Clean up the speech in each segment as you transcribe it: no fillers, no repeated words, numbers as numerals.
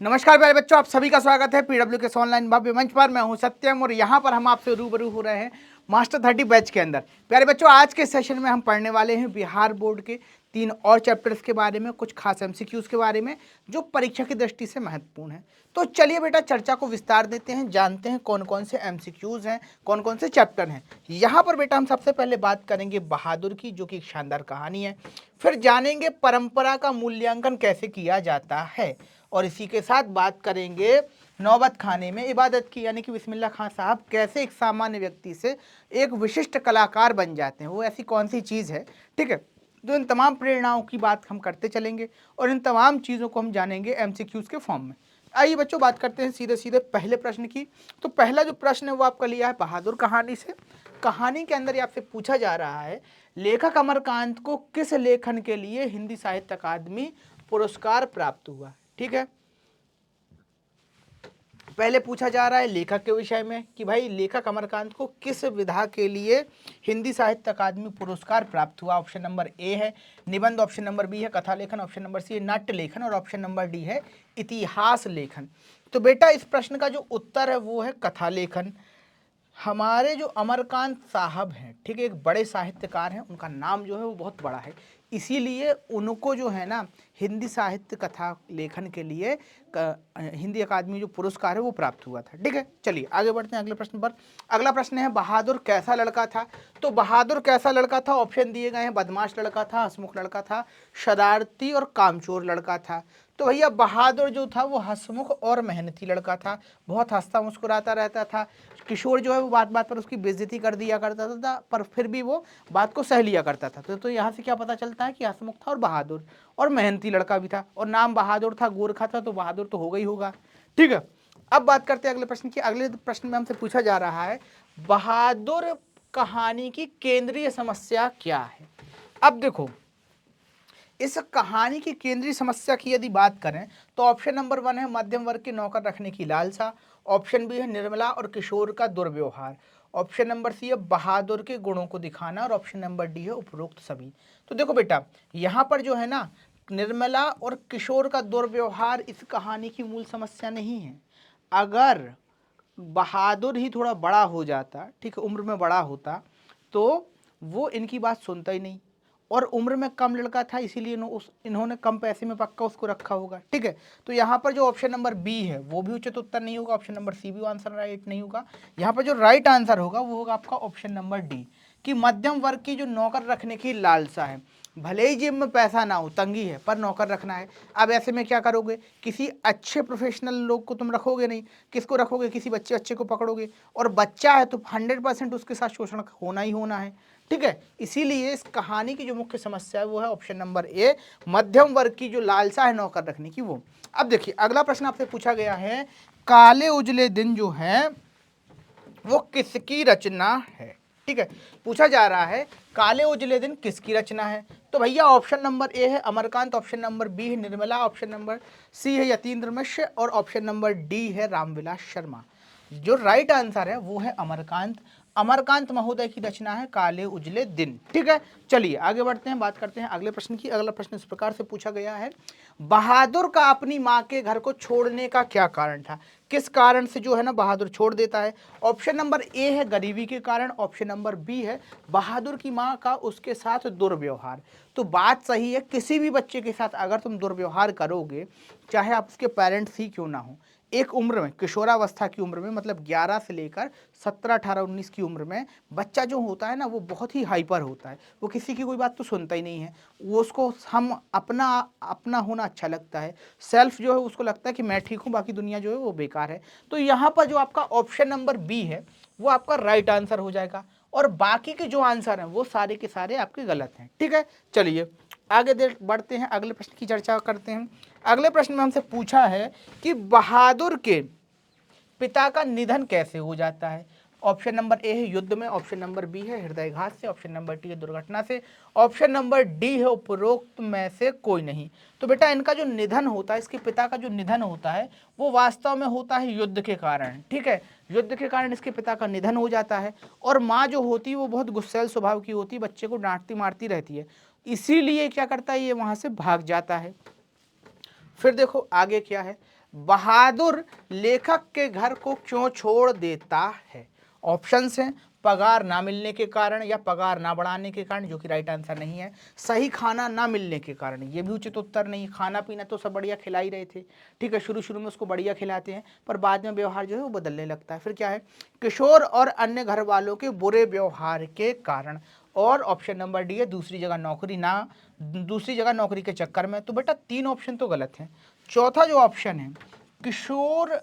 नमस्कार प्यारे बच्चों, आप सभी का स्वागत है पीडब्ल्यू के ऑनलाइन भव्य मंच पर। मैं हूं सत्यम और यहां पर हम आपसे रूबरू हो रहे हैं मास्टर 30 बैच के अंदर। प्यारे बच्चों, आज के सेशन में हम पढ़ने वाले हैं बिहार बोर्ड के 3 और चैप्टर्स के बारे में, कुछ खास एमसीक्यूज के बारे में जो परीक्षा की दृष्टि से महत्वपूर्ण है। तो चलिए बेटा, चर्चा को विस्तार देते हैं, जानते हैं कौन कौन से एमसीक्यूज हैं, कौन कौन से चैप्टर हैं। यहाँ पर बेटा हम सबसे पहले बात करेंगे बहादुर की, जो कि एक शानदार कहानी है। फिर जानेंगे परंपरा का मूल्यांकन कैसे किया जाता है, और इसी के साथ बात करेंगे नौबत खाने में इबादत की, यानी कि बिस्मिल्लाह खां साहब कैसे एक सामान्य व्यक्ति से एक विशिष्ट कलाकार बन जाते हैं, वो ऐसी कौन सी चीज़ है। ठीक है, तो इन तमाम प्रेरणाओं की बात हम करते चलेंगे और इन तमाम चीज़ों को हम जानेंगे एमसीक्यूज के फॉर्म में। आइए बच्चों, बात करते हैं सीधे सीधे पहले प्रश्न की। तो पहला जो प्रश्न है वो आपका लिया है बहादुर कहानी से। कहानी के अंदर आपसे पूछा जा रहा है, लेखक अमरकांत को किस लेखन के लिए हिंदी साहित्य अकादमी पुरस्कार प्राप्त हुआ। ठीक है, पहले पूछा जा रहा है लेखक के विषय में कि भाई लेखक अमरकांत को किस विधा के लिए हिंदी साहित्य अकादमी पुरस्कार प्राप्त हुआ। ऑप्शन नंबर ए है निबंध, ऑप्शन नंबर बी है कथा लेखन, ऑप्शन नंबर सी है नाट्य लेखन और ऑप्शन नंबर डी है इतिहास लेखन। तो बेटा इस प्रश्न का जो उत्तर है वो है कथा लेखन। हमारे जो अमरकांत साहब हैं, ठीक है, एक बड़े साहित्यकार हैं, उनका नाम जो है वो बहुत बड़ा है, इसीलिए उनको जो है ना हिंदी साहित्य कथा लेखन के लिए हिंदी अकादमी जो पुरस्कार है वो प्राप्त हुआ था। ठीक है, चलिए आगे बढ़ते हैं अगले प्रश्न पर। अगला प्रश्न है बहादुर कैसा लड़का था। तो बहादुर कैसा लड़का था, ऑप्शन दिए गए हैं बदमाश लड़का था, हंसमुख लड़का था, शरारती और कामचोर लड़का था। तो भैया बहादुर जो था वो हंसमुख और मेहनती लड़का था, बहुत हंसता मुस्कुराता रहता था। किशोर जो है वो बात बात पर उसकी बेइज्जती कर दिया करता था, पर फिर भी वो बात को सह लिया करता था। तो यहाँ से क्या पता चलता है कि हंसमुख था और बहादुर और मेहनती लड़का भी था, और नाम बहादुर था, गोरखा था, तो बहादुर तो होगा ही होगा। ठीक है, अब बात करते हैं अगले प्रश्न की। अगले प्रश्न में हमसे पूछा जा रहा है बहादुर कहानी की केंद्रीय समस्या क्या है। अब देखो, इस कहानी की केंद्रीय समस्या की यदि बात करें तो ऑप्शन नंबर 1 है मध्यम वर्ग के नौकर रखने की लालसा, ऑप्शन बी है निर्मला और किशोर का दुर्व्यवहार, ऑप्शन नंबर सी है बहादुर के गुणों को दिखाना और ऑप्शन नंबर डी है उपरोक्त सभी। तो देखो बेटा, यहाँ पर जो है ना निर्मला और किशोर का दुर्व्यवहार इस कहानी की मूल समस्या नहीं है। अगर बहादुर ही थोड़ा बड़ा हो जाता, ठीक है, उम्र में बड़ा होता, तो वो इनकी बात सुनता ही नहीं, और उम्र में कम लड़का था इसीलिए इन्होंने कम पैसे में पक्का उसको रखा होगा। ठीक है, तो यहाँ पर जो ऑप्शन नंबर बी है वो भी उचित उत्तर नहीं होगा, ऑप्शन नंबर सी भी आंसर राइट नहीं होगा। यहाँ पर जो राइट आंसर होगा वो होगा आपका ऑप्शन नंबर डी, कि मध्यम वर्ग की जो नौकर रखने की लालसा है। भले ही जेब में पैसा ना हो, तंगी है, पर नौकर रखना है। अब ऐसे में क्या करोगे, किसी अच्छे प्रोफेशनल लोग को तुम रखोगे नहीं, किसको रखोगे, किसी बच्चे को पकड़ोगे, और बच्चा है तो 100% उसके साथ शोषण होना ही होना है। ठीक है, इसीलिए इस कहानी की जो मुख्य समस्या है वो है ऑप्शन नंबर ए, मध्यम वर्ग की जो लालसा है नौकर रखने की वो। अब देखिए अगला प्रश्न आपसे पूछा गया है, काले उजले दिन जो है वो किसकी रचना है। ठीक है, पूछा जा रहा है काले उजले दिन किसकी रचना है। तो भैया ऑप्शन नंबर ए है अमरकांत, ऑप्शन नंबर बी है निर्मला, ऑप्शन नंबर सी है यतीन्द्र मिश्र और ऑप्शन नंबर डी है रामविलास शर्मा। जो राइट आंसर है वो है अमरकांत। अमरकांत महोदय की रचना है काले उजले दिन। ठीक है, चलिए आगे बढ़ते हैं, बात करते हैं अगले प्रश्न की। अगला प्रश्न इस प्रकार से पूछा गया है, बहादुर का अपनी माँ के घर को छोड़ने का क्या कारण था। किस कारण से जो है ना बहादुर छोड़ देता है। ऑप्शन नंबर ए है गरीबी के कारण, ऑप्शन नंबर बी है बहादुर की माँ का उसके साथ दुर्व्यवहार। तो बात सही है, किसी भी बच्चे के साथ अगर तुम दुर्व्यवहार करोगे, चाहे आप उसके पेरेंट्स ही क्यों ना हो, एक उम्र में किशोरावस्था की उम्र में, मतलब 11 से लेकर 17, 18, 19 की उम्र में बच्चा जो होता है ना वो बहुत ही हाइपर होता है, वो किसी की कोई बात तो सुनता ही नहीं है, वो उसको हम अपना अपना होना अच्छा लगता है, सेल्फ जो है उसको लगता है कि मैं ठीक हूँ, बाकी दुनिया जो है वो बेकार है। तो यहाँ पर जो आपका ऑप्शन नंबर बी है वो आपका राइट आंसर हो जाएगा, और बाकी के जो आंसर हैं वो सारे के सारे आपके गलत हैं। ठीक है, चलिए आगे बढ़ते हैं, अगले प्रश्न की चर्चा करते हैं। अगले प्रश्न में हमसे पूछा है कि बहादुर के पिता का निधन कैसे हो जाता है। ऑप्शन नंबर ए है युद्ध में, ऑप्शन नंबर बी है हृदयघात से, ऑप्शन नंबर टी है दुर्घटना से, ऑप्शन नंबर डी है उपरोक्त में से कोई नहीं। तो बेटा इनका जो निधन होता है, इसके पिता का जो निधन होता है वो वास्तव में होता है युद्ध के कारण। ठीक है, युद्ध के कारण इसके पिता का निधन हो जाता है, और माँ जो होती है वो बहुत गुस्सैल स्वभाव की होती है, बच्चे को डांटती मारती रहती है, इसीलिए क्या करता है ये वहाँ से भाग जाता है। फिर देखो आगे क्या है, बहादुर लेखक के घर को क्यों छोड़ देता है। ऑप्शंस हैं, पगार ना मिलने के कारण या पगार ना बढ़ाने के कारण, जो कि राइट आंसर नहीं है। सही खाना ना मिलने के कारण, ये भी उचित उत्तर नहीं। खाना पीना तो सब बढ़िया खिला ही रहे थे, ठीक है, शुरू शुरू में उसको बढ़िया खिलाते हैं, पर बाद में व्यवहार जो है वो बदलने लगता है। फिर क्या है, किशोर और अन्य घर वालों के बुरे व्यवहार के कारण। और ऑप्शन नंबर डी है, दूसरी जगह नौकरी के चक्कर में। तो बेटा 3 ऑप्शन तो गलत हैं। चौथा जो ऑप्शन है, किशोर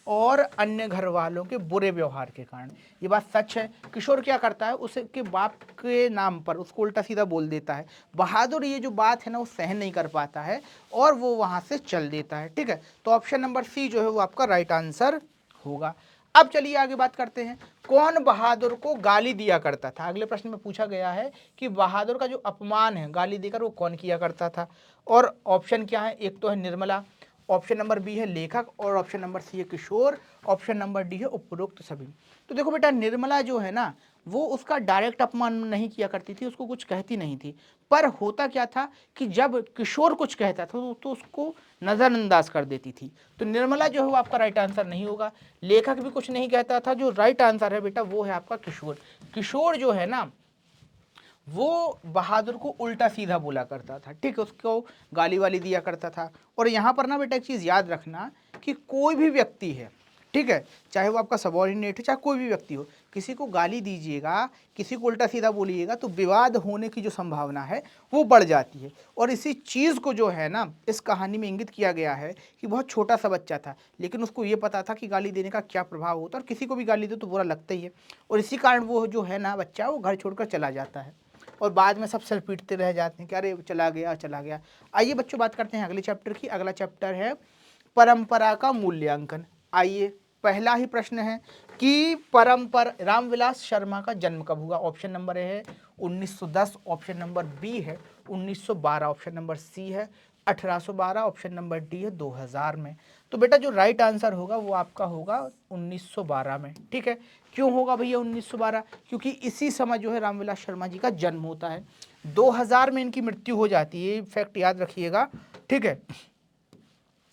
और अन्य घर वालों के बुरे व्यवहार के कारण, ये बात सच है। किशोर क्या करता है, उसके बाप के नाम पर उसको उल्टा सीधा बोल देता है। बहादुर ये जो बात है ना वो सहन नहीं कर पाता है और वो वहां से चल देता है, ठीक है। तो ऑप्शन नंबर सी जो है वो आपका राइट आंसर होगा। अब चलिए आगे बात करते हैं, कौन बहादुर को गाली दिया करता था। अगले प्रश्न में पूछा गया है कि बहादुर का जो अपमान है गाली देकर वो कौन किया करता था। और ऑप्शन क्या है, एक तो है निर्मला, ऑप्शन नंबर बी है लेखक, और ऑप्शन नंबर सी है किशोर, ऑप्शन नंबर डी है उपरोक्त सभी। तो देखो बेटा, निर्मला जो है ना वो उसका डायरेक्ट अपमान नहीं किया करती थी, उसको कुछ कहती नहीं थी। पर होता क्या था कि जब किशोर कुछ कहता था तो उसको नज़रअंदाज कर देती थी। तो निर्मला जो है वो आपका राइट आंसर नहीं होगा। लेखक भी कुछ नहीं कहता था, जो राइट आंसर है बेटा वो है आपका किशोर। किशोर जो है ना वो बहादुर को उल्टा सीधा बोला करता था, ठीक है, उसको गाली वाली दिया करता था। और यहाँ पर ना बेटा एक चीज़ याद रखना कि कोई भी व्यक्ति है, ठीक है, चाहे वो आपका सबॉर्डिनेट है चाहे कोई भी व्यक्ति हो, किसी को गाली दीजिएगा, किसी को उल्टा सीधा बोलिएगा तो विवाद होने की जो संभावना है वो बढ़ जाती है। और इसी चीज़ को जो है ना इस कहानी में इंगित किया गया है कि बहुत छोटा सा बच्चा था, लेकिन उसको ये पता था कि गाली देने का क्या प्रभाव होता है, और किसी को भी गाली दो तो बुरा लगता ही है। और इसी कारण वो जो है ना बच्चा वो घर छोड़कर चला जाता है और बाद में सब सर पीटते रह जाते हैं कि अरे चला गया चला गया। आइए बच्चों बात करते हैं अगले चैप्टर की। अगला चैप्टर है परंपरा का मूल्यांकन। आइए पहला ही प्रश्न है कि रामविलास शर्मा का जन्म कब हुआ। ऑप्शन नंबर ए है 1910, ऑप्शन नंबर बी है 1912, ऑप्शन नंबर सी है 1812, ऑप्शन नंबर डी है 2000 में। तो बेटा जो राइट आंसर होगा वो आपका होगा 1912 में, ठीक है। क्यों होगा भैया 1912? क्योंकि इसी समय जो है रामविलास शर्मा जी का जन्म होता है। 2000 में इनकी मृत्यु हो जाती है, फैक्ट याद रखिएगा, ठीक है।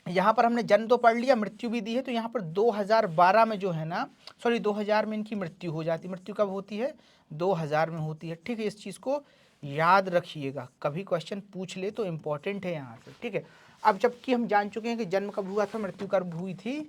यहाँ पर हमने जन्म तो पढ़ लिया, मृत्यु भी दी है, तो यहाँ पर 2012 में जो है ना, सॉरी 2000 में इनकी मृत्यु हो जाती है। मृत्यु कब होती है? 2000 में होती है, ठीक है। इस चीज़ को याद रखिएगा, कभी क्वेश्चन पूछ ले तो इम्पोर्टेंट है यहाँ से, ठीक है। अब जबकि हम जान चुके हैं कि जन्म कब हुआ था, मृत्यु कब हुई थी,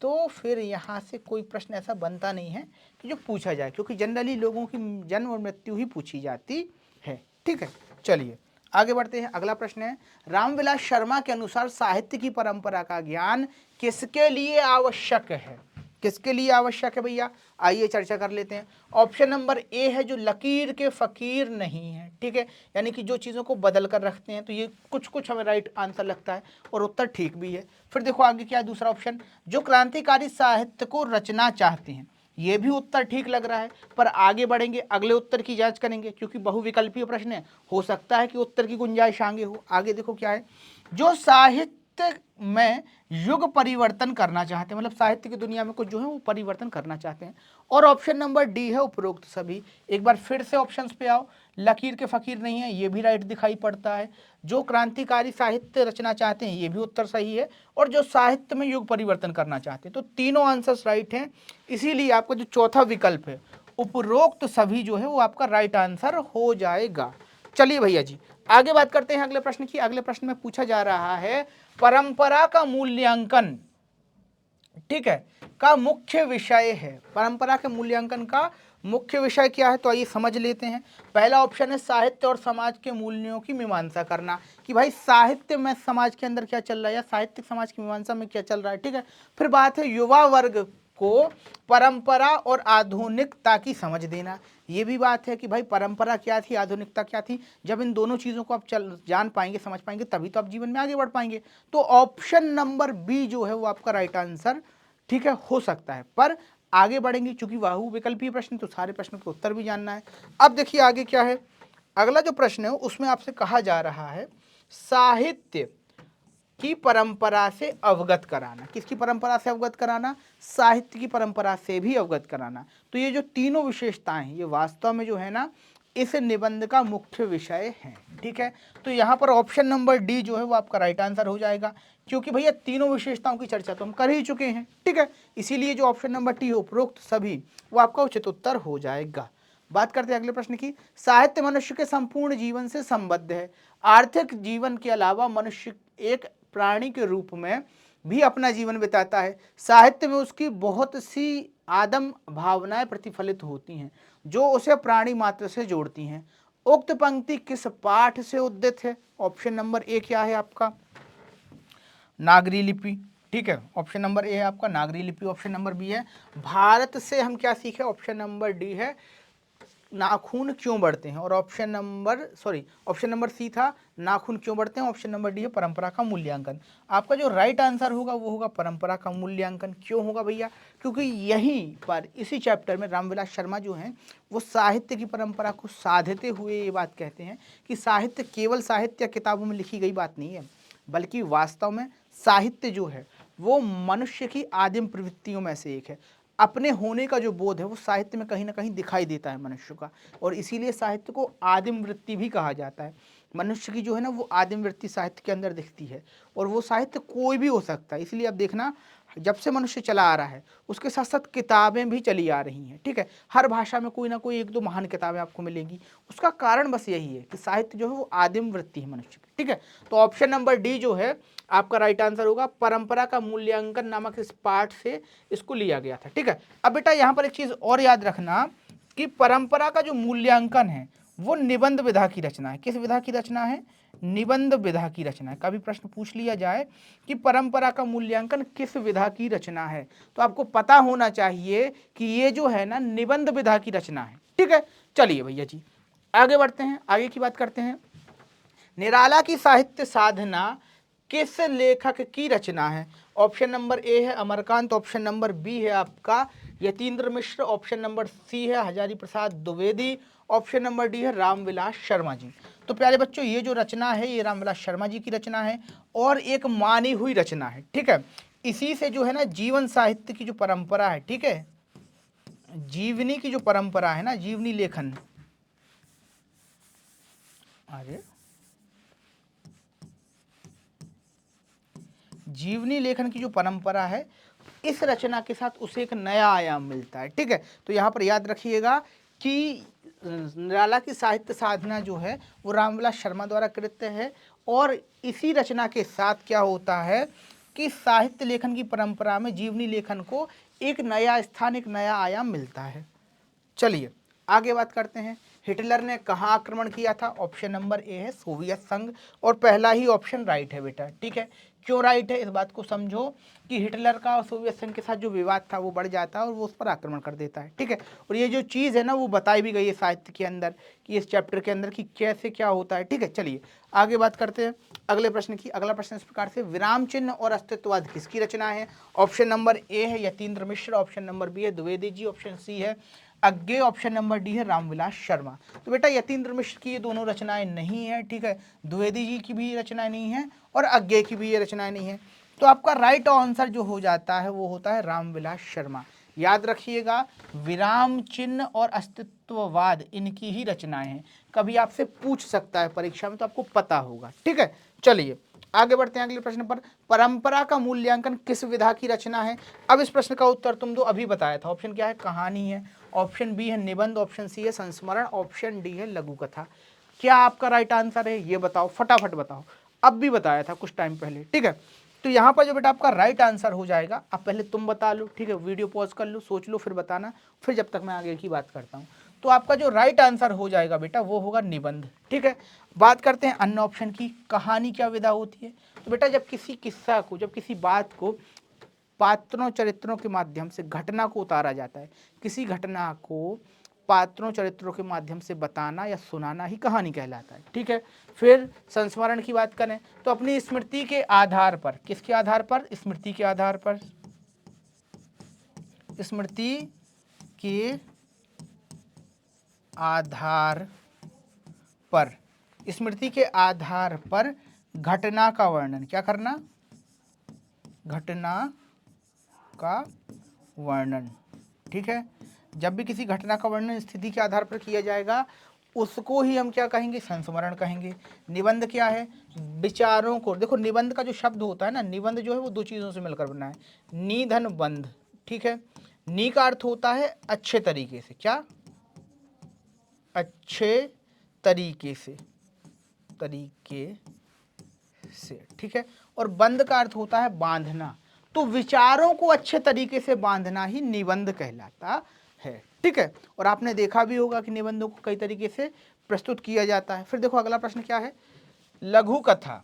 तो फिर यहाँ से कोई प्रश्न ऐसा बनता नहीं है कि जो पूछा जाए, क्योंकि जनरली लोगों की जन्म और मृत्यु ही पूछी जाती है, ठीक है। चलिए आगे बढ़ते हैं। अगला प्रश्न है, रामविलास शर्मा के अनुसार साहित्य की परंपरा का ज्ञान किसके लिए आवश्यक है? किसके लिए आवश्यक है भैया? आइए चर्चा कर लेते हैं। ऑप्शन नंबर ए है जो लकीर के फकीर नहीं है, ठीक है, यानी कि जो चीज़ों को बदल कर रखते हैं। तो ये कुछ कुछ हमें राइट आंसर लगता है और उत्तर ठीक भी है। फिर देखो आगे क्या है दूसरा ऑप्शन, जो क्रांतिकारी साहित्य को रचना चाहते हैं। ये भी उत्तर ठीक लग रहा है, पर आगे बढ़ेंगे, अगले उत्तर की जांच करेंगे, क्योंकि बहुविकल्पीय प्रश्न है, हो सकता है कि उत्तर की गुंजाइश आगे हो। आगे देखो क्या है, जो साहित्य में युग परिवर्तन करना चाहते हैं, मतलब साहित्य की दुनिया में कुछ जो है वो परिवर्तन करना चाहते हैं। और ऑप्शन नंबर डी है उपरोक्त सभी। एक बार फिर से ऑप्शंस पे आओ, लकीर के फकीर नहीं है, ये भी राइट दिखाई पड़ता है। जो क्रांतिकारी साहित्य रचना चाहते हैं, ये भी उत्तर सही है। और जो साहित्य में युग परिवर्तन करना चाहते हैं, तो तीनों आंसर्स राइट हैं। इसीलिए आपका जो चौथा विकल्प है उपरोक्त सभी जो है वो आपका राइट आंसर हो जाएगा। चलिए भैया जी आगे बात करते हैं अगले प्रश्न की। अगले प्रश्न में पूछा जा रहा है परंपरा का मूल्यांकन, ठीक है, का मुख्य विषय है। परंपरा के मूल्यांकन का मुख्य विषय क्या है, तो आइए समझ लेते हैं। पहला ऑप्शन है साहित्य और समाज के मूल्यों की मीमांसा करना, कि भाई साहित्य में समाज के अंदर क्या चल रहा है या साहित्यिक समाज की मीमांसा में क्या चल रहा है, ठीक है। फिर बात है युवा वर्ग को परंपरा और आधुनिकता की समझ देना। ये भी बात है कि भाई परंपरा क्या थी, आधुनिकता क्या थी। जब इन दोनों चीज़ों को आप जान पाएंगे, समझ पाएंगे, तभी तो आप जीवन में आगे बढ़ पाएंगे। तो ऑप्शन नंबर बी जो है वो आपका राइट आंसर, ठीक है, हो सकता है। पर आगे बढ़ेंगे, चूंकि बहुविकल्पीय प्रश्न, तो सारे प्रश्नों के उत्तर भी जानना है। अब देखिए आगे क्या है, अगला जो प्रश्न है उसमें आपसे कहा जा रहा है साहित्य की परंपरा से अवगत कराना। किसकी परंपरा से अवगत कराना? साहित्य की परंपरा से भी अवगत कराना। तो ये जो तीनों विशेषताएं हैं ये वास्तव में जो है ना इस निबंध का मुख्य विषय है, ठीक है। तो यहाँ पर ऑप्शन नंबर डी जो है वो आपका राइट आंसर हो जाएगा। क्योंकि भैया तीनों विशेषताओं की चर्चा तो हम कर ही चुके हैं, ठीक है। इसीलिए जो ऑप्शन नंबर टी उपरोक्त सभी वो आपका उचित उत्तर हो जाएगा। बात करते हैं अगले प्रश्न की। साहित्य मनुष्य के संपूर्ण जीवन से संबद्ध है। आर्थिक जीवन के अलावा मनुष्य एक प्राणी के रूप में भी अपना जीवन बिताता है। साहित्य में उसकी बहुत सी आदम भावनाएं प्रतिफलित होती हैं जो उसे प्राणी मात्र से जोड़ती हैं। उक्त पंक्ति किस पाठ से उद्धृत है? ऑप्शन नंबर ए क्या है आपका? नागरी लिपि, ठीक है। ऑप्शन नंबर ए है आपका नागरी लिपि। ऑप्शन नंबर बी है भारत से हम क्या सीखे? ऑप्शन नंबर डी है नाखून क्यों बढ़ते हैं। और ऑप्शन नंबर सी था नाखून क्यों बढ़ते हैं। ऑप्शन नंबर डी है परंपरा का मूल्यांकन। आपका जो राइट आंसर होगा वो होगा परंपरा का मूल्यांकन। क्यों होगा भैया? क्योंकि यहीं पर इसी चैप्टर में रामविलास शर्मा जो हैं वो साहित्य की परंपरा को साधते हुए ये बात कहते हैं कि साहित्य केवल साहित्य या किताबों में लिखी गई बात नहीं है, बल्कि वास्तव में साहित्य जो है वो मनुष्य की आदिम प्रवृत्तियों में से एक है। अपने होने का जो बोध है वो साहित्य में कहीं ना कहीं दिखाई देता है मनुष्य का, और इसीलिए साहित्य को आदिम वृत्ति भी कहा जाता है। मनुष्य की जो है ना वो आदिम वृत्ति साहित्य के अंदर दिखती है, और वो साहित्य कोई भी हो सकता है। इसलिए अब देखना, जब से मनुष्य चला आ रहा है उसके साथ साथ किताबें भी चली आ रही हैं, ठीक है। हर भाषा में कोई ना कोई एक दो महान किताबें आपको मिलेंगी। उसका कारण बस यही है कि साहित्य जो है वो आदिम वृत्ति है मनुष्य की, ठीक है। तो ऑप्शन नंबर डी जो है आपका राइट आंसर होगा। परंपरा का मूल्यांकन नामक इस पाठ से इसको लिया गया था, ठीक है। अब बेटा यहाँ पर एक चीज और याद रखना कि परंपरा का जो मूल्यांकन है वो निबंध विधा की रचना है। किस विधा की रचना है? निबंध विधा की रचना है। कभी प्रश्न पूछ लिया जाए कि परंपरा का मूल्यांकन किस विधा की रचना है, तो आपको पता होना चाहिए कि ये जो है ना निबंध विधा की रचना है, ठीक है। चलिए भैया जी आगे बढ़ते हैं, आगे की बात करते हैं। निराला की साहित्य साधना किस लेखक की रचना है? ऑप्शन नंबर ए है अमरकांत। ऑप्शन नंबर बी है आपका यतीन्द्र मिश्र। ऑप्शन नंबर सी है Hazari Prasad Dwivedi. Option number D है रामविलास शर्मा जी। तो प्यारे बच्चों ये जो रचना है ये रामविलास शर्मा जी की रचना है और एक मानी हुई रचना है, ठीक है। इसी से जो है ना जीवन साहित्य की जो परंपरा है, ठीक है, जीवनी की जो परंपरा है ना, जीवनी लेखन, अरे जीवनी लेखन की जो परंपरा है इस रचना के साथ उसे एक नया आयाम मिलता है, ठीक है। तो यहाँ पर याद रखिएगा कि निराला की साहित्य साधना जो है वो रामविलास शर्मा द्वारा कृत्य है, और इसी रचना के साथ क्या होता है कि साहित्य लेखन की परंपरा में जीवनी लेखन को एक नया स्थान, एक नया आयाम मिलता है। चलिए आगे बात करते हैं। हिटलर ने कहाँ आक्रमण किया था? ऑप्शन नंबर ए है सोवियत संघ, और पहला ही ऑप्शन राइट है बेटा, ठीक है। क्यों राइट है इस बात को समझो कि हिटलर का और सोवियत संघ के साथ जो विवाद था वो बढ़ जाता है और वो उस पर आक्रमण कर देता है, ठीक है। और ये जो चीज़ है ना वो बताई भी गई है साहित्य के अंदर कि इस चैप्टर के अंदर कि कैसे क्या होता है, ठीक है। चलिए आगे बात करते हैं अगले प्रश्न की। अगला प्रश्न इस प्रकार से, विराम चिन्ह और अस्तित्ववाद किसकी रचना है? ऑप्शन नंबर ए है यतीन्द्र मिश्र। ऑप्शन नंबर बी है द्विवेदी जी। ऑप्शन सी है अज्ञे। ऑप्शन नंबर डी है रामविलास शर्मा। तो बेटा यतीन्द्र मिश्र की ये दोनों रचनाएं नहीं है, ठीक है। द्विवेदी जी की भी ये रचनाएं नहीं है और अज्ञे की भी ये रचनाएं नहीं है। तो आपका राइट आंसर जो हो जाता है वो होता है रामविलास शर्मा। याद रखिएगा विराम चिन्ह और अस्तित्ववाद इनकी ही रचनाएं हैं। कभी आपसे पूछ सकता है परीक्षा में तो आपको पता होगा, ठीक है। चलिए आगे बढ़ते हैं अगले प्रश्न पर। परंपरा का मूल्यांकन किस विधा की रचना है? अब इस प्रश्न का उत्तर तुम दो अभी बताया था। ऑप्शन क्या है? कहानी है। ऑप्शन बी है निबंध। ऑप्शन सी है संस्मरण। ऑप्शन डी है लघु कथा। क्या आपका राइट आंसर है ये बताओ, फटाफट बताओ। अब भी बताया था कुछ टाइम पहले, ठीक है। तो यहाँ पर जो बेटा आपका राइट आंसर हो जाएगा, अब पहले तुम बता लो, ठीक है। वीडियो पॉज कर लो, सोच लो, फिर बताना, फिर जब तक मैं आगे की बात करता हूँ। तो आपका जो राइट आंसर हो जाएगा बेटा वो होगा निबंध, ठीक है। बात करते हैं अन्य ऑप्शन की। कहानी क्या विधा होती है? तो बेटा जब किसी किस्सा को, जब किसी बात को पात्रों चरित्रों के माध्यम से, घटना को उतारा जाता है, किसी घटना को पात्रों चरित्रों के माध्यम से बताना या सुनाना ही कहानी कहलाता है, ठीक है। फिर संस्मरण की बात करें तो अपनी स्मृति के आधार पर, किसके आधार पर? स्मृति के आधार पर, स्मृति के आधार पर, स्मृति के आधार पर घटना का वर्णन, क्या करना? घटना का वर्णन, ठीक है। जब भी किसी घटना का वर्णन स्थिति के आधार पर किया जाएगा उसको ही हम क्या कहेंगे, संस्मरण कहेंगे। निबंध क्या है, विचारों को, देखो निबंध का जो शब्द होता है ना, निबंध जो है वो दो चीज़ों से मिलकर बना है, निधन बंध, ठीक है। नी का अर्थ होता है अच्छे तरीके से, क्या, अच्छे तरीके से, तरीके से, ठीक है। और बंध का अर्थ होता है बांधना, तो विचारों को अच्छे तरीके से बांधना ही निबंध कहलाता है, ठीक है। और आपने देखा भी होगा कि निबंधों को कई तरीके से प्रस्तुत किया जाता है। फिर देखो अगला प्रश्न क्या है, लघु कथा।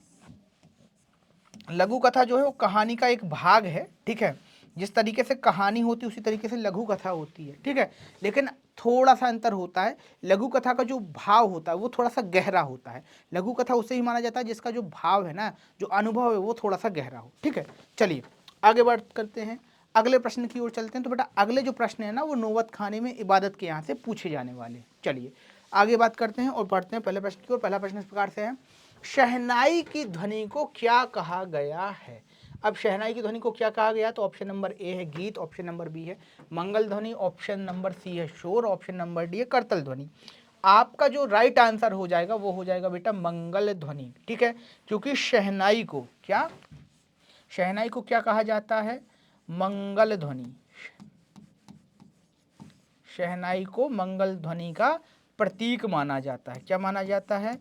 लघु कथा जो है वो कहानी का एक भाग है, ठीक है। जिस तरीके से कहानी होती है उसी तरीके से लघु कथा होती है, ठीक है। लेकिन थोड़ा सा अंतर होता है, लघु कथा का जो भाव होता है वो थोड़ा सा गहरा होता है। लघु कथा उसे ही माना जाता है जिसका जो भाव है ना, जो अनुभव है वो थोड़ा सा गहरा हो, ठीक है। चलिए आगे बात करते हैं, अगले प्रश्न की ओर चलते हैं। तो बेटा अगले जो प्रश्न है ना वो नौबत खाने में इबादत के यहाँ से पूछे जाने वाले। चलिए आगे बात करते हैं और पढ़ते हैं पहले प्रश्न की ओर। पहला प्रश्न इस प्रकार से है, शहनाई की ध्वनि को क्या कहा गया है। अब शहनाई की ध्वनि को क्या कहा गया, तो ऑप्शन नंबर ए है गीत, ऑप्शन नंबर बी है मंगल ध्वनि, ऑप्शन नंबर सी है शोर, ऑप्शन नंबर डी है करतल ध्वनि। आपका जो राइट आंसर हो जाएगा वो हो जाएगा बेटा मंगल ध्वनि, ठीक है। क्योंकि शहनाई को क्या, शहनाई को क्या कहा जाता है, मंगल ध्वनि। शहनाई को मंगल ध्वनि का प्रतीक माना जाता है, क्या माना जाता है,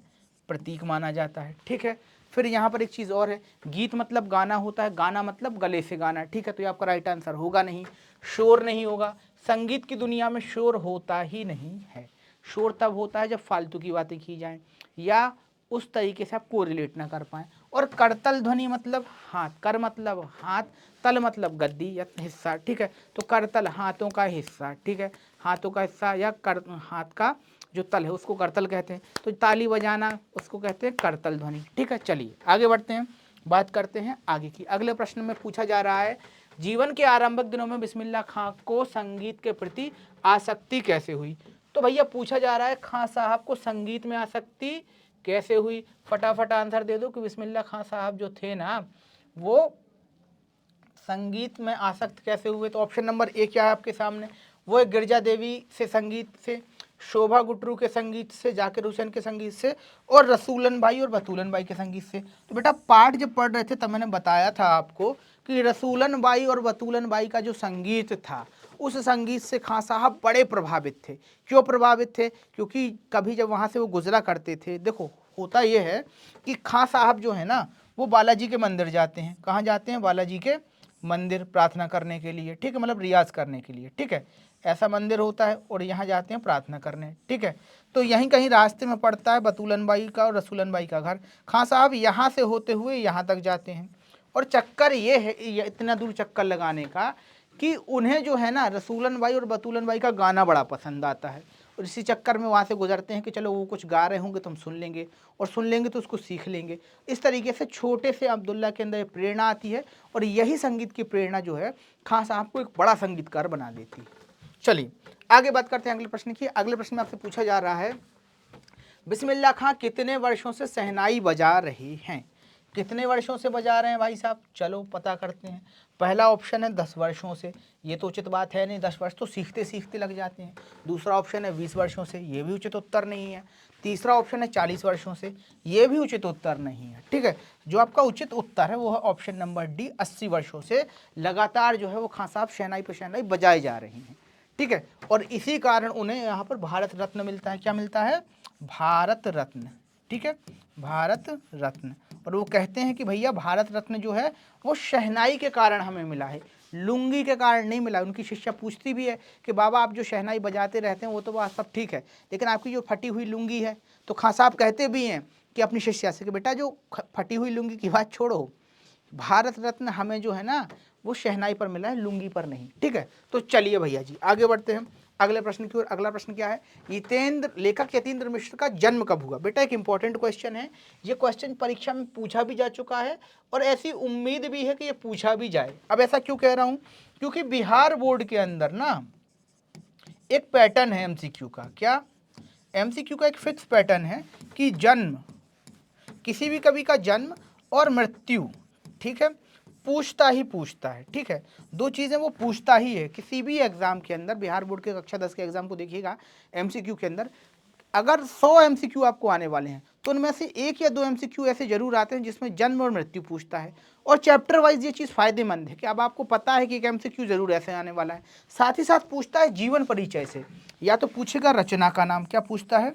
प्रतीक माना जाता है, ठीक है। फिर यहाँ पर एक चीज़ और है, गीत मतलब गाना होता है, गाना मतलब गले से गाना, ठीक है। तो ये आपका राइट आंसर होगा नहीं। शोर नहीं होगा, संगीत की दुनिया में शोर होता ही नहीं है। शोर तब होता है जब फालतू की बातें की जाएं या उस तरीके से आप कोरिलेट ना कर पाएँ। और करतल ध्वनि मतलब हाथ, कर मतलब हाथ, तल मतलब गद्दी या हिस्सा, ठीक है। तो करतल हाथों का हिस्सा, ठीक है, हाथों का हिस्सा या कर, हाथ का जो तल है उसको करतल कहते हैं। तो ताली बजाना उसको कहते हैं करतल ध्वनि, ठीक है। चलिए आगे बढ़ते हैं, बात करते हैं आगे की। अगले प्रश्न में पूछा जा रहा है, जीवन के आरंभिक दिनों में बिस्मिल्लाह खां को संगीत के प्रति आसक्ति कैसे हुई। तो भैया पूछा जा रहा है खां साहब को संगीत में आसक्ति कैसे हुई। फटाफट आंसर दे दो कि बिस्मिल्लाह खां साहब जो थे ना वो संगीत में आसक्त कैसे हुए। तो ऑप्शन नंबर ए क्या है आपके सामने, वो एक गिरजा देवी से संगीत से, शोभा गुटरू के संगीत से, जाकिर हुसैन के संगीत से, और रसूलन भाई और बतूलन भाई के संगीत से। तो बेटा पाठ जब पढ़ रहे थे तब मैंने बताया था आपको कि रसूलन बाई और बतूलन बाई का जो संगीत था उस संगीत से खां साहब बड़े प्रभावित थे। क्यों प्रभावित थे, क्योंकि कभी जब वहाँ से वो गुजरा करते थे, देखो होता ये है कि खां साहब जो है ना वो बालाजी के मंदिर जाते हैं। कहाँ जाते हैं, बालाजी के मंदिर प्रार्थना करने के लिए, ठीक है, मतलब रियाज करने के लिए, ठीक है। ऐसा मंदिर होता है और यहाँ जाते हैं प्रार्थना करने, ठीक है। तो यहीं कहीं रास्ते में पड़ता है बतूलन बाई का और रसूलन बाई का घर। खां साहब यहाँ से होते हुए यहाँ तक जाते हैं और चक्कर ये है, इतना दूर चक्कर लगाने का कि उन्हें जो है ना रसूलन बाई और बतूलन बाई का गाना बड़ा पसंद आता है और इसी चक्कर में वहाँ से गुजरते हैं कि चलो वो कुछ गा रहे होंगे तो हम सुन लेंगे और सुन लेंगे तो उसको सीख लेंगे। इस तरीके से छोटे से अब्दुल्ला के अंदर प्रेरणा आती है और यही संगीत की प्रेरणा जो है खां साहब को एक बड़ा संगीतकार बना देती है। चलिए आगे बात करते हैं अगले प्रश्न की। अगले प्रश्न में आपसे पूछा जा रहा है, बिस्मिल्लाह खां कितने वर्षों से शहनाई बजा रहे हैं। कितने वर्षों से बजा रहे हैं भाई साहब, चलो पता करते हैं। पहला ऑप्शन है 10 वर्षों से, ये तो उचित बात है नहीं, 10 वर्ष तो सीखते सीखते लग जाते हैं। दूसरा ऑप्शन है 20 वर्षों से, ये भी उचित उत्तर नहीं है। तीसरा ऑप्शन है 40 वर्षों से, ये भी उचित उत्तर नहीं है, ठीक है। जो आपका उचित उत्तर है वो है ऑप्शन नंबर डी, 80 वर्षों से लगातार जो है वो खां साहब शहनाई पे शहनाई बजाए जा रहे हैं, ठीक है। और इसी कारण उन्हें यहाँ पर भारत रत्न मिलता है। क्या मिलता है, भारत रत्न, ठीक है, भारत रत्न। और वो कहते हैं कि भैया भारत रत्न जो है वो शहनाई के कारण हमें मिला है, लुंगी के कारण नहीं मिला। उनकी शिष्या पूछती भी है कि बाबा आप जो शहनाई बजाते रहते हैं वो तो बात सब ठीक है, लेकिन आपकी जो फटी हुई लुंगी है, तो खां साहब कहते भी हैं कि अपनी शिष्या से कि बेटा जो फटी हुई लुंगी की बात छोड़ो, भारत रत्न हमें जो है ना वो शहनाई पर मिला है, लुंगी पर नहीं, ठीक है। तो चलिए भैया जी आगे बढ़ते हैं अगले प्रश्न की ओर। अगला प्रश्न क्या है, लेखक यतीन्द्र मिश्र का जन्म कब हुआ। बेटा एक इंपॉर्टेंट क्वेश्चन है, ये क्वेश्चन परीक्षा में पूछा भी जा चुका है और ऐसी उम्मीद भी है कि ये पूछा भी जाए। अब ऐसा क्यों कह रहा हूं, क्योंकि बिहार बोर्ड के अंदर ना एक पैटर्न है एमसीक्यू का। क्या, एमसीक्यू का एक फिक्स पैटर्न है कि जन्म, किसी भी कवि का जन्म और मृत्यु, ठीक है, पूछता ही पूछता है, ठीक है। दो चीज़ें वो पूछता ही है किसी भी एग्जाम के अंदर। बिहार बोर्ड के कक्षा 10 के एग्जाम को देखिएगा, एमसीक्यू के अंदर अगर 100 MCQ आपको आने वाले हैं तो उनमें से 1 या 2 MCQ ऐसे जरूर आते हैं जिसमें जन्म और मृत्यु पूछता है, और चैप्टर वाइज ये चीज़ फायदेमंद है कि अब आपको पता है कि एक MCQ जरूर ऐसे आने वाला है। साथ ही साथ पूछता है जीवन परिचय से, या तो पूछेगा रचना का नाम, क्या पूछता है,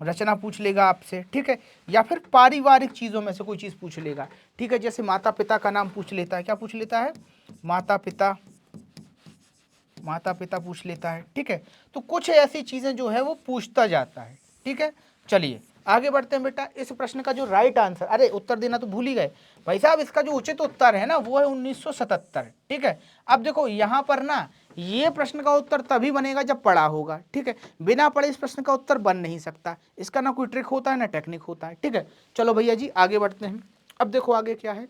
रचना पूछ लेगा आपसे, ठीक है, या फिर पारिवारिक चीज़ों में से कोई चीज़ पूछ लेगा, ठीक है, जैसे माता पिता का नाम पूछ लेता है, क्या पूछ लेता है, माता पिता पूछ लेता है, ठीक है। तो कुछ ऐसी चीज़ें जो है वो पूछता जाता है, ठीक है। चलिए आगे बढ़ते हैं बेटा। इस प्रश्न का जो राइट आंसर, अरे उत्तर देना तो भूल ही गए भाई साहब, इसका जो उचित उत्तर है ना वो है 1977, ठीक है। अब देखो यहाँ पर ना ये प्रश्न का उत्तर तभी बनेगा जब पढ़ा होगा, ठीक है, बिना पढ़े इस प्रश्न का उत्तर बन नहीं सकता, इसका ना कोई ट्रिक होता है ना टेक्निक होता है, ठीक है। चलो भैया जी आगे बढ़ते हैं। अब देखो आगे क्या है,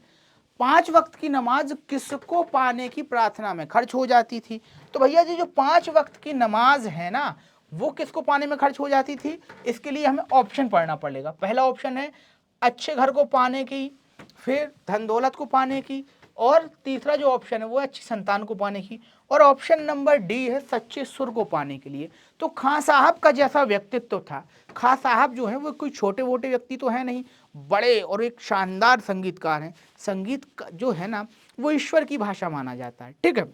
5 वक्त की नमाज किसको पाने की प्रार्थना में खर्च हो जाती थी। तो भैया जी जो 5 वक्त की नमाज है ना वो किसको पाने में खर्च हो जाती थी, इसके लिए हमें ऑप्शन पढ़ना पड़ेगा। पहला ऑप्शन है अच्छे घर को पाने की, फिर धन दौलत को पाने की, और तीसरा जो ऑप्शन है वो है अच्छी संतान को पाने की, और ऑप्शन नंबर डी है सच्चे सुर को पाने के लिए। तो खां साहब का जैसा व्यक्तित्व था, खां साहब जो है वो कोई छोटे मोटे व्यक्ति तो है नहीं, बड़े और एक शानदार संगीतकार हैं। संगीत जो है ना वो ईश्वर की भाषा माना जाता है, ठीक है।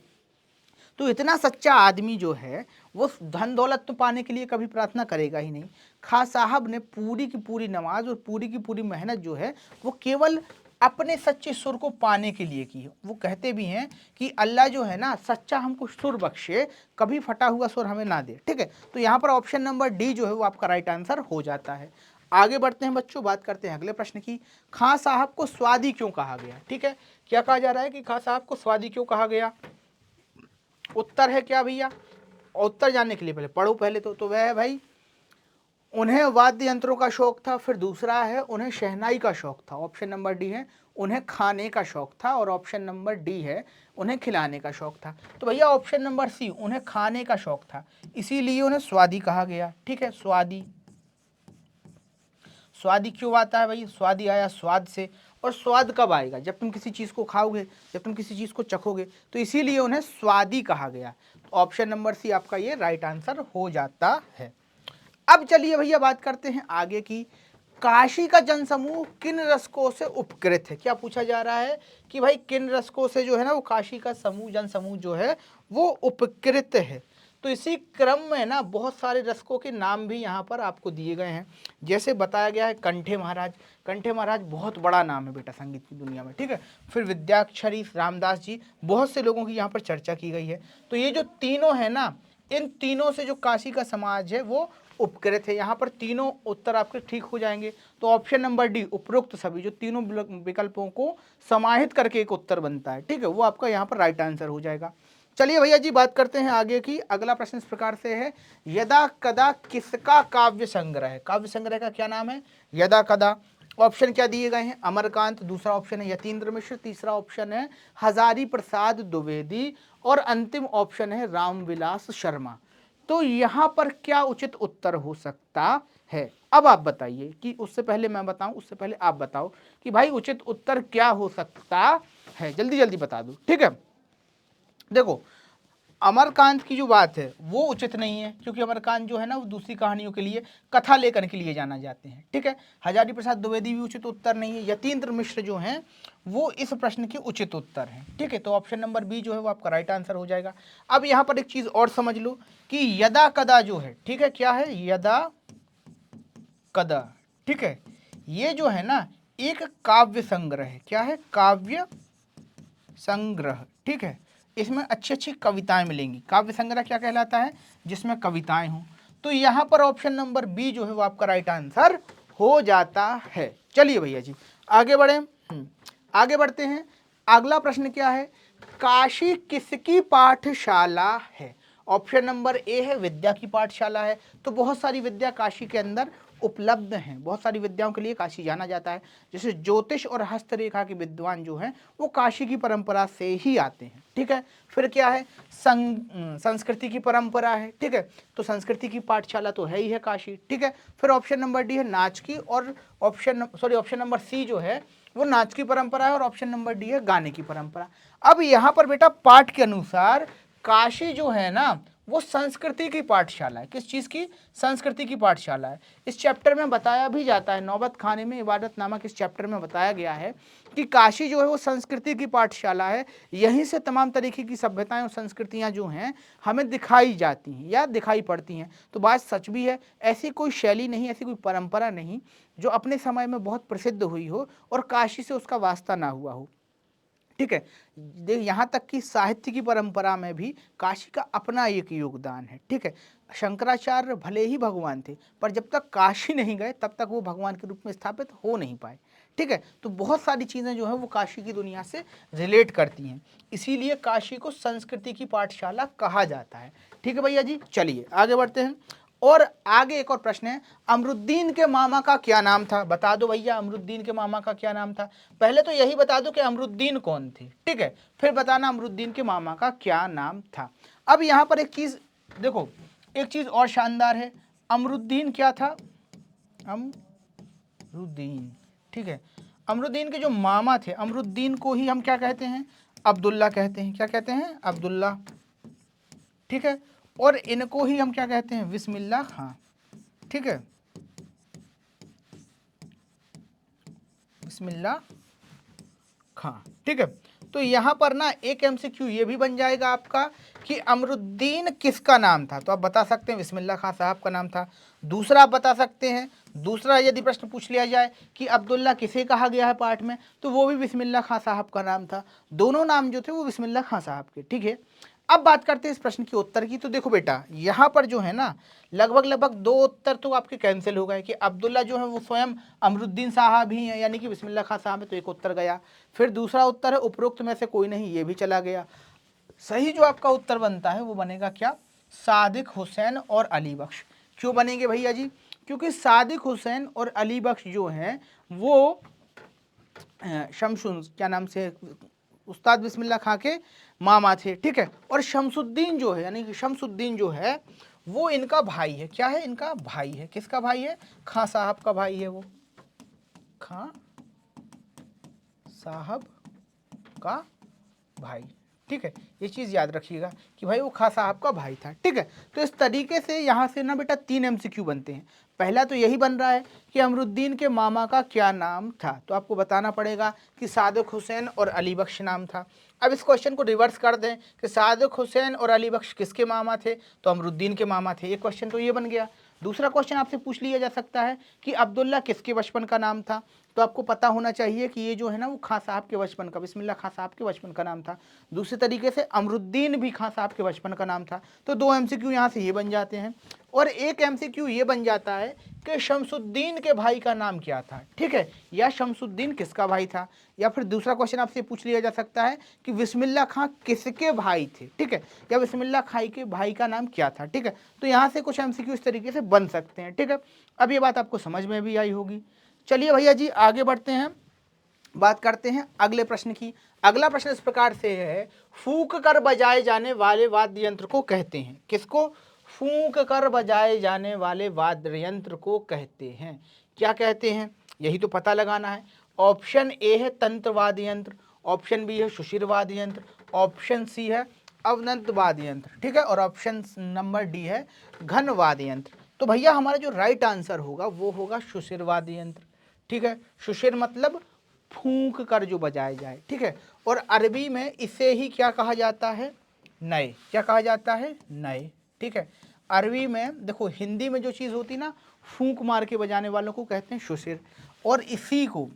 तो इतना सच्चा आदमी जो है वो धन दौलत तो पाने के लिए कभी प्रार्थना करेगा ही नहीं। खां साहब ने पूरी की पूरी नमाज और पूरी की पूरी मेहनत जो है वो केवल अपने सच्चे सुर को पाने के लिए की है। वो कहते भी हैं कि अल्लाह जो है ना सच्चा हमको सुर बख्शे, कभी फटा हुआ सुर हमें ना दे, ठीक है। तो यहाँ पर ऑप्शन नंबर डी जो है वो आपका राइट आंसर हो जाता है। आगे बढ़ते हैं बच्चों, बात करते हैं अगले प्रश्न की। खां साहब को स्वादी क्यों कहा गया, ठीक है। क्या कहा जा रहा है कि खां साहब को स्वादी क्यों कहा गया, उत्तर है क्या भैया, उत्तर जानने के लिए पहले पढ़ो पहले तो वह है भाई उन्हें वाद्य यंत्रों का शौक था, फिर दूसरा है उन्हें शहनाई का शौक था, ऑप्शन नंबर डी है उन्हें खाने का शौक था, और ऑप्शन नंबर डी है उन्हें खिलाने का शौक था। तो भैया ऑप्शन नंबर सी उन्हें खाने का शौक था, इसीलिए उन्हें स्वादी कहा गया, ठीक है। स्वादी, स्वादी क्यों आता है भाई, स्वादी आया स्वाद से, और स्वाद कब आएगा, जब तुम किसी चीज़ को खाओगे, जब तुम किसी चीज़ को चखोगे, तो इसीलिए उन्हें स्वादी कहा गया। तो ऑप्शन नंबर सी आपका ये राइट आंसर हो जाता है। अब चलिए भैया बात करते हैं आगे की। काशी का जनसमूह किन रसकों से उपकृत है, क्या पूछा जा रहा है कि भाई किन रसकों से जो है ना वो काशी का समूह जनसमूह जो है वो उपकृत है। तो इसी क्रम में ना बहुत सारे रसकों के नाम भी यहाँ पर आपको दिए गए हैं। जैसे बताया गया है कंठे महाराज, कंठे महाराज बहुत बड़ा नाम है बेटा संगीत की दुनिया में, ठीक है। फिर विद्याक्षरी रामदास जी, बहुत से लोगों की यहाँ पर चर्चा की गई है। तो ये जो तीनों है ना, इन तीनों से जो काशी का समाज है वो उपकृत है। यहाँ पर तीनों उत्तर आपके ठीक हो जाएंगे। तो ऑप्शन नंबर डी उपरोक्त सभी जो तीनों विकल्पों को समाहित करके एक उत्तर बनता है, ठीक है, वो आपका यहाँ पर राइट आंसर हो जाएगा। चलिए भैया जी बात करते हैं आगे की। अगला प्रश्न इस प्रकार से है, यदा कदा किसका काव्य संग्रह है, काव्य संग्रह का क्या नाम है, यदा कदा। ऑप्शन क्या दिए गए हैं, अमरकांत, दूसरा ऑप्शन है यतीन्द्र मिश्र, तीसरा ऑप्शन है हजारी प्रसाद द्विवेदी, और अंतिम ऑप्शन है रामविलास शर्मा। तो यहाँ पर क्या उचित उत्तर हो सकता है, अब आप बताइए कि उससे पहले मैं बताऊं, उससे पहले आप बताओ कि भाई उचित उत्तर क्या हो सकता है, जल्दी जल्दी बता दो, ठीक है। देखो अमरकांत की जो बात है वो उचित नहीं है, क्योंकि अमरकांत जो है ना वो दूसरी कहानियों के लिए, कथा लेखन के लिए जाना जाते हैं, ठीक है। हजारी प्रसाद द्विवेदी भी उचित उत्तर नहीं है, यतीन्द्र मिश्र जो हैं वो इस प्रश्न के उचित उत्तर हैं, ठीक है। तो ऑप्शन नंबर बी जो है वो आपका राइट आंसर हो जाएगा। अब यहाँ पर एक चीज और समझ लो कि यदा कदा जो है, ठीक है, क्या है, यदा कदा, ठीक है, ये जो है ना एक काव्य संग्रह है, क्या है, काव्य संग्रह, ठीक है। इसमें अच्छी अच्छी कविताएं मिलेंगी। काव्य संग्रह क्या कहलाता है, जिसमें कविताएं हों। तो यहाँ पर ऑप्शन नंबर बी जो है वो आपका राइट आंसर हो जाता है। चलिए भैया जी आगे बढ़े, आगे बढ़ते हैं। अगला प्रश्न क्या है, काशी किसकी पाठशाला है। ऑप्शन नंबर ए है विद्या की पाठशाला है। तो बहुत सारी विद्या काशी के अंदर उपलब्ध हैं, बहुत सारी विद्याओं के लिए काशी जाना जाता है। जैसे ज्योतिष और हस्तरेखा के विद्वान जो हैं वो काशी की परंपरा से ही आते हैं, ठीक है। फिर क्या है, संस्कृति की परंपरा है, ठीक है, तो संस्कृति की पाठशाला तो है ही है काशी, ठीक है। फिर ऑप्शन नंबर डी है नाच की, और ऑप्शन नंबर सी जो है वो नाच की परंपरा है, और ऑप्शन नंबर डी है गाने की परंपरा। अब यहाँ पर बेटा पाठ के अनुसार काशी जो है ना वो संस्कृति की पाठशाला है। किस चीज़ की? संस्कृति की पाठशाला है। इस चैप्टर में बताया भी जाता है, नौबत खाने में इबादत नामक इस चैप्टर में बताया गया है कि काशी जो है वो संस्कृति की पाठशाला है। यहीं से तमाम तरीके की सभ्यताएं और संस्कृतियां जो हैं हमें दिखाई जाती हैं या दिखाई पड़ती हैं। तो बात सच भी है, ऐसी कोई शैली नहीं, ऐसी कोई परंपरा नहीं जो अपने समय में बहुत प्रसिद्ध हुई हो और काशी से उसका वास्ता ना हुआ हो। ठीक है, देख यहाँ तक कि साहित्य की परंपरा में भी काशी का अपना एक योगदान है। ठीक है, शंकराचार्य भले ही भगवान थे, पर जब तक काशी नहीं गए तब तक वो भगवान के रूप में स्थापित हो नहीं पाए। ठीक है, तो बहुत सारी चीज़ें जो है वो काशी की दुनिया से रिलेट करती हैं, इसीलिए काशी को संस्कृति की पाठशाला कहा जाता है। ठीक है भैया जी, चलिए आगे बढ़ते हैं। और आगे एक और प्रश्न है, अमरुद्दीन के मामा का क्या नाम था? बता दो भैया, अमरुद्दीन के मामा का क्या नाम था? पहले तो यही बता दो कि अमरुद्दीन कौन थे, ठीक है, फिर बताना अमरुद्दीन के मामा का क्या नाम था। अब यहां पर एक चीज देखो, एक चीज और शानदार है, अमरुद्दीन क्या था? अमरुद्दीन, ठीक है, अमरुद्दीन के जो मामा थे, अमरुद्दीन को ही हम क्या कहते हैं? अब्दुल्ला कहते हैं। क्या कहते हैं? अब्दुल्ला। ठीक है, और इनको ही हम क्या कहते हैं? बिस्मिल्लाह खां। ठीक है, बिस्मिल्लाह खां। ठीक है, तो यहां पर ना एक एमसीक्यू ये भी बन जाएगा आपका कि अमरुद्दीन किसका नाम था, तो आप बता सकते हैं बिस्मिल्लाह खां साहब का नाम था। दूसरा आप बता सकते हैं, दूसरा यदि प्रश्न पूछ लिया जाए कि अब्दुल्ला किसे कहा गया है पाठ में, तो वो भी बिस्मिल्लाह खां साहब का नाम था। दोनों नाम जो थे वो बिस्मिल्लाह खां साहब के। ठीक है, अब बात करते हैं इस प्रश्न के उत्तर की। तो देखो बेटा, यहाँ पर जो है ना लगभग 2 उत्तर तो आपके कैंसिल हो गए कि अब्दुल्ला जो है वो स्वयं अमरुद्दीन साहब ही हैं, यानी कि बिस्मिल्लाह खां साहब है, तो एक उत्तर गया। फिर दूसरा उत्तर है उपरोक्त में से कोई नहीं, ये भी चला गया। सही जो आपका उत्तर बनता है वो बनेगा क्या? सादिक हुसैन और अली बख्श। क्यों बनेंगे भैया जी? क्योंकि सादिक हुसैन और अली बख्श जो हैं वो शमसुन क्या नाम से उस्ताद बिस्मिल्लाह खां के मामा थे। ठीक है, और शमसुद्दीन जो है, यानी कि शमसुद्दीन जो है वो इनका भाई है। क्या है? इनका भाई है। किसका भाई है? खां साहब का भाई है वो, खां साहब का भाई। ठीक है, ये चीज़ याद रखिएगा कि भाई वो खां साहब का भाई था। ठीक है, तो इस तरीके से यहाँ से ना बेटा 3 एमसीक्यू बनते हैं। पहला तो यही बन रहा है कि अमरुद्दीन के मामा का क्या नाम था, तो आपको बताना पड़ेगा कि सादिक हुसैन और अली बख्श नाम था। अब इस क्वेश्चन को रिवर्स कर दें कि सादिक हुसैन और अली बख्श किसके मामा थे, तो अमरुद्दीन के मामा थे। एक क्वेश्चन तो ये बन गया। दूसरा क्वेश्चन आपसे पूछ लिया जा सकता है कि अब्दुल्ला किसके बचपन का नाम था, तो आपको पता होना चाहिए कि ये जो है ना वो खां साहब के बचपन का, बिस्मिल्लाह खां साहब के बचपन का नाम था। दूसरे तरीके से अमरुद्दीन भी खां साहब के बचपन का नाम था। तो 2 एमसीक्यू यहाँ से ये बन जाते हैं, और एक एमसीक्यू ये बन जाता है कि शमसुद्दीन के भाई का नाम क्या था। ठीक है, या शमसुद्दीन किसका भाई था, या फिर दूसरा क्वेश्चन आपसे पूछ लिया जा सकता है कि बिस्मिल्लाह खां किसके भाई थे। ठीक है, या बिस्मिल्लाह खां के भाई का नाम क्या था। ठीक है, तो यहाँ से कुछ एमसीक्यू इस तरीके से बन सकते हैं। ठीक है, अब ये बात आपको समझ में भी आई होगी। चलिए भैया जी आगे बढ़ते हैं, बात करते हैं अगले प्रश्न की। अगला प्रश्न इस प्रकार से है, फूंक कर बजाए जाने वाले वाद्य यंत्र को कहते हैं? किसको? फूंक कर बजाए जाने वाले वाद्य यंत्र को कहते हैं। क्या कहते हैं, यही तो पता लगाना है। ऑप्शन ए है तंत्र वाद्य यंत्र, ऑप्शन बी है सुशिर वाद्य यंत्र, ऑप्शन सी है अवनंत वाद्य यंत्र। ठीक है, और ऑप्शन नंबर डी है घन वाद्य यंत्र। तो भैया हमारा जो राइट आंसर होगा वो होगा सुशिर वाद्य यंत्र। ठीक है, सुशिर मतलब फूंक कर जो बजाए जाए। ठीक है, और अरबी में इसे ही क्या कहा जाता है? नए। क्या कहा जाता है? नए। ठीक है, अरबी में देखो, हिंदी में जो चीज़ होती ना फूंक मार के बजाने वालों को कहते हैं सुशिर, और इसी को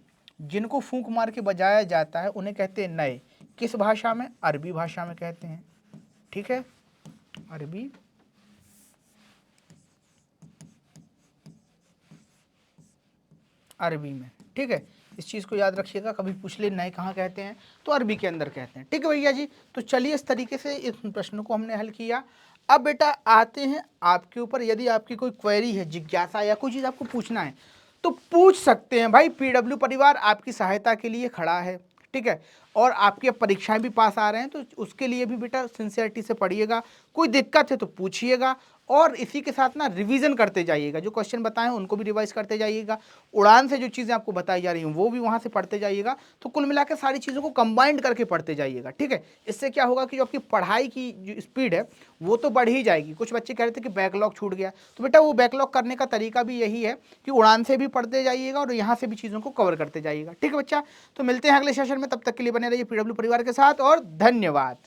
जिनको फूंक मार के बजाया जाता है उन्हें कहते हैं नए। किस भाषा में? अरबी भाषा में कहते हैं। ठीक है, अरबी अरबी में। ठीक है, इस चीज़ को याद रखिएगा, कभी पूछ ले नए कहाँ कहते हैं, तो अरबी के अंदर कहते हैं। ठीक है भैया जी, तो चलिए इस तरीके से इस प्रश्न को हमने हल किया। अब बेटा आते हैं आपके ऊपर, यदि आपकी कोई क्वेरी है, जिज्ञासा या कोई चीज़ आपको पूछना है तो पूछ सकते हैं भाई। पीडब्ल्यू परिवार आपकी सहायता के लिए खड़ा है। ठीक है, और आपकी अब परीक्षाएं भी पास आ रहे हैं, तो उसके लिए भी बेटा सिंसियरिटी से पढ़िएगा। कोई दिक्कत है तो पूछिएगा, और इसी के साथ ना रिवीजन करते जाइएगा, जो क्वेश्चन बताए हैं उनको भी रिवाइज करते जाइएगा, उड़ान से जो चीज़ें आपको बताई जा रही हैं वो भी वहाँ से पढ़ते जाइएगा। तो कुल मिलाकर सारी चीज़ों को कंबाइंड करके पढ़ते जाइएगा, ठीक है। इससे क्या होगा कि जो आपकी पढ़ाई की जो स्पीड है वो तो बढ़ ही जाएगी। कुछ बच्चे कह रहे थे कि बैकलॉग छूट गया, तो बेटा वो बैकलॉग करने का तरीका भी यही है कि उड़ान से भी पढ़ते जाइएगा और यहाँ से भी चीज़ों को कवर करते जाइएगा, ठीक है बच्चा। तो मिलते हैं अगले सेशन में, तब तक के लिए बने रहिए PW परिवार के साथ और धन्यवाद।